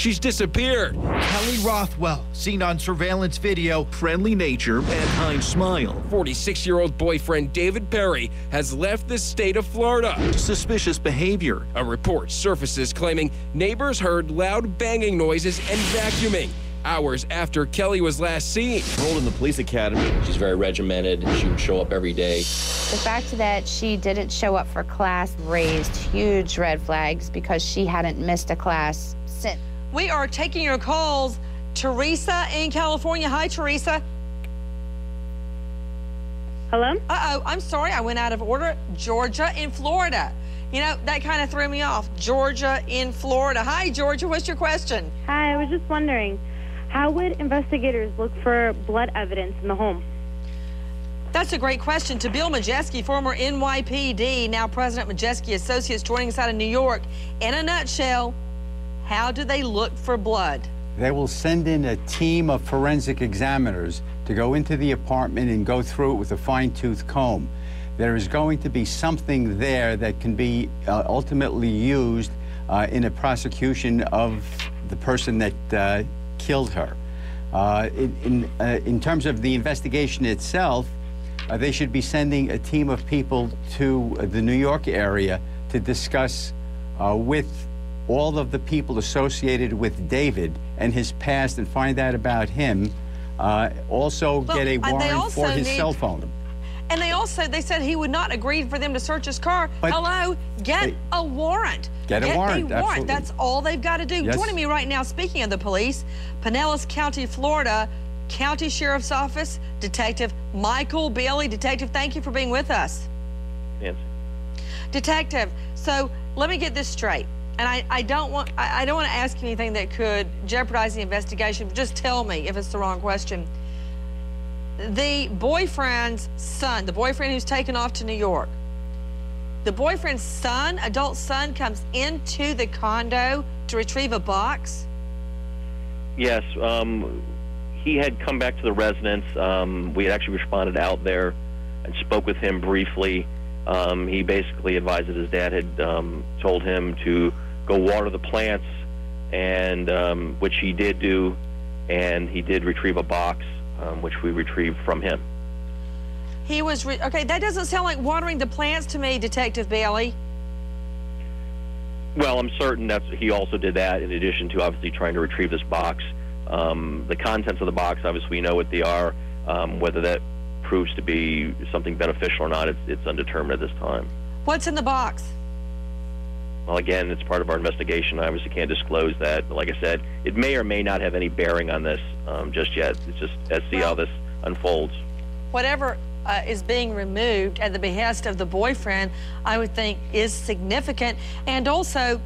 she's disappeared. Kelly Rothwell, seen on surveillance video. Friendly nature and kind smile. 46-year-old boyfriend David Perry has left the state of Florida. Suspicious behavior. A report surfaces claiming neighbors heard loud banging noises and vacuuming hours after Kelly was last seen. Enrolled in the police academy. She's very regimented. She would show up every day. The fact that she didn't show up for class raised huge red flags because she hadn't missed a class since. We are taking your calls. Teresa in California. Hi, Teresa. Hello? Uh-oh, I'm sorry, I went out of order. Georgia in Florida. You know, that kind of threw me off. Georgia in Florida. Hi, Georgia, what's your question? Hi, I was just wondering, how would investigators look for blood evidence in the home? That's a great question. To Bill Majeski, former NYPD, now President Majeski Associates, joining us out of New York. In a nutshell, how do they look for blood? They will send in a team of forensic examiners to go into the apartment and go through it with a fine-tooth comb. There is going to be something there that can be ultimately used in a prosecution of the person that killed her. In terms of the investigation itself, they should be sending a team of people to the New York area to discuss with all of the people associated with David and his past and find out about him. Also get a warrant for his cell phone. And they said he would not agree for them to search his car. But hello, get a warrant. Get a warrant, absolutely. That's all they've got to do. Yes. Joining me right now, speaking of the police, Pinellas County, Florida, County Sheriff's Office, Detective Michael Bailey. Detective, thank you for being with us. Nancy. Detective, so let me get this straight. And I don't want to ask you anything that could jeopardize the investigation, but just tell me if it's the wrong question. The boyfriend's son, the boyfriend who's taken off to New York, the boyfriend's son, adult son, comes into the condo to retrieve a box? Yes, he had come back to the residence. We had actually responded out there and spoke with him briefly. He basically advised that his dad had told him to go water the plants, and which he did do, and he did retrieve a box, which we retrieved from him. He was, okay, that doesn't sound like watering the plants to me, Detective Bailey. Well, I'm certain that he also did that in addition to obviously trying to retrieve this box. The contents of the box, obviously we know what they are. Whether that proves to be something beneficial or not, it's undetermined at this time. What's in the box? Well, again, it's part of our investigation. I obviously can't disclose that. But like I said, it may or may not have any bearing on this just yet. It's just, let's see how this unfolds. Whatever is being removed at the behest of the boyfriend, I would think is significant. And also,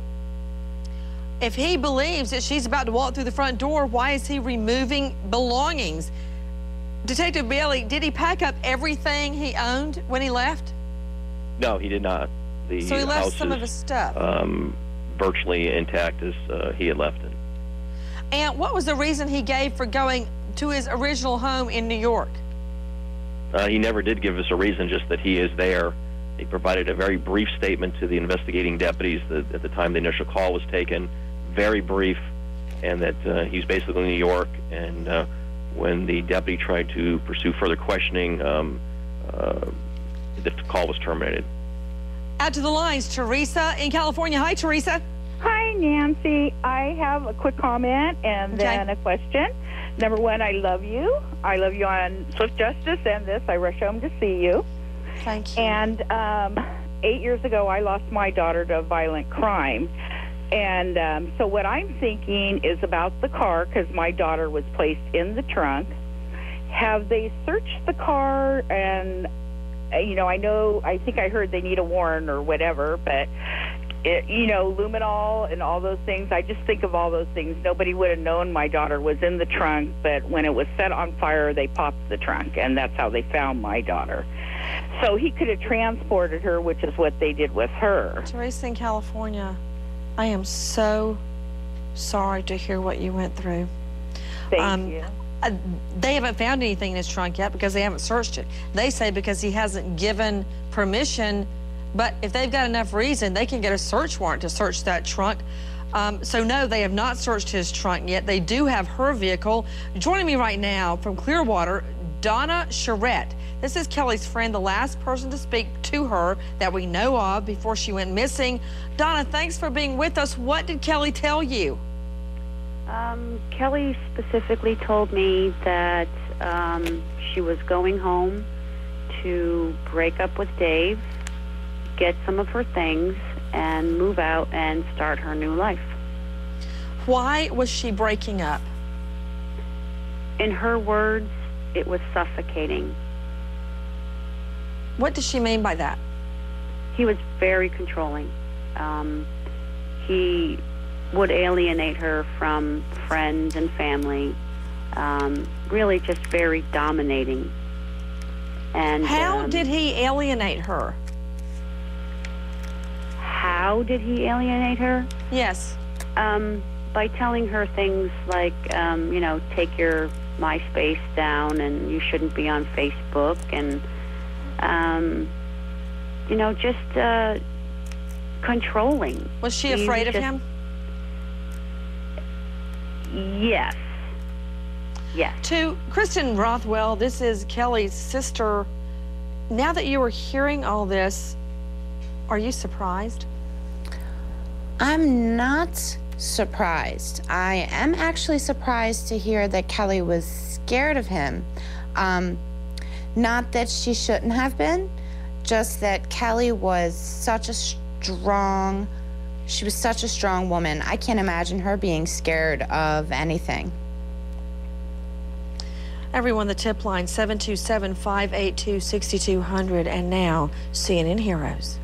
if he believes that she's about to walk through the front door, why is he removing belongings? Detective Bailey, did he pack up everything he owned when he left? No, he did not. So he left some of his stuff? Virtually intact as he had left it. And what was the reason he gave for going to his original home in New York? He never did give us a reason, just that he is there. He provided a very brief statement to the investigating deputies that at the time the initial call was taken, very brief, and that he's basically in New York. And when the deputy tried to pursue further questioning, the call was terminated. Out to the lines, Teresa in California. Hi, Teresa. Hi, Nancy. I have a quick comment and then a question. Number one, I love you. I love you on Swift Justice and this. I rush home to see you. Thank you. And 8 years ago, I lost my daughter to violent crime. And so what I'm thinking is about the car, because my daughter was placed in the trunk. Have they searched the car? And, you know, I think I heard they need a warrant or whatever, but, you know, luminol and all those things. I just think of all those things. Nobody would have known my daughter was in the trunk, but when it was set on fire, they popped the trunk, and that's how they found my daughter. So he could have transported her, which is what they did with her. Teresa in California, I am so sorry to hear what you went through. Thank you. They haven't found anything in his trunk yet because they haven't searched it. They say because he hasn't given permission, but if they've got enough reason, they can get a search warrant to search that trunk. So no, they have not searched his trunk yet. They do have her vehicle. Joining me right now from Clearwater, Donna Charette. This is Kelly's friend, the last person to speak to her that we know of before she went missing. Donna, thanks for being with us. What did Kelly tell you? Kelly specifically told me that she was going home to break up with Dave, get some of her things, and move out and start her new life. Why was she breaking up? In her words, it was suffocating. What does she mean by that? He was very controlling. He would alienate her from friends and family, really just very dominating. And how did he alienate her? How did he alienate her? Yes. By telling her things like, you know, take your MySpace down and you shouldn't be on Facebook, and, you know, just controlling. Was she afraid of him? Yes. Yes. To Kristen Rothwell, this is Kelly's sister. Now that you are hearing all this, are you surprised? I'm not surprised. I am actually surprised to hear that Kelly was scared of him. Not that she shouldn't have been, just that Kelly was such a strong, she was such a strong woman. I can't imagine her being scared of anything. Everyone, the tip line, 727-582-6200. And now, CNN Heroes.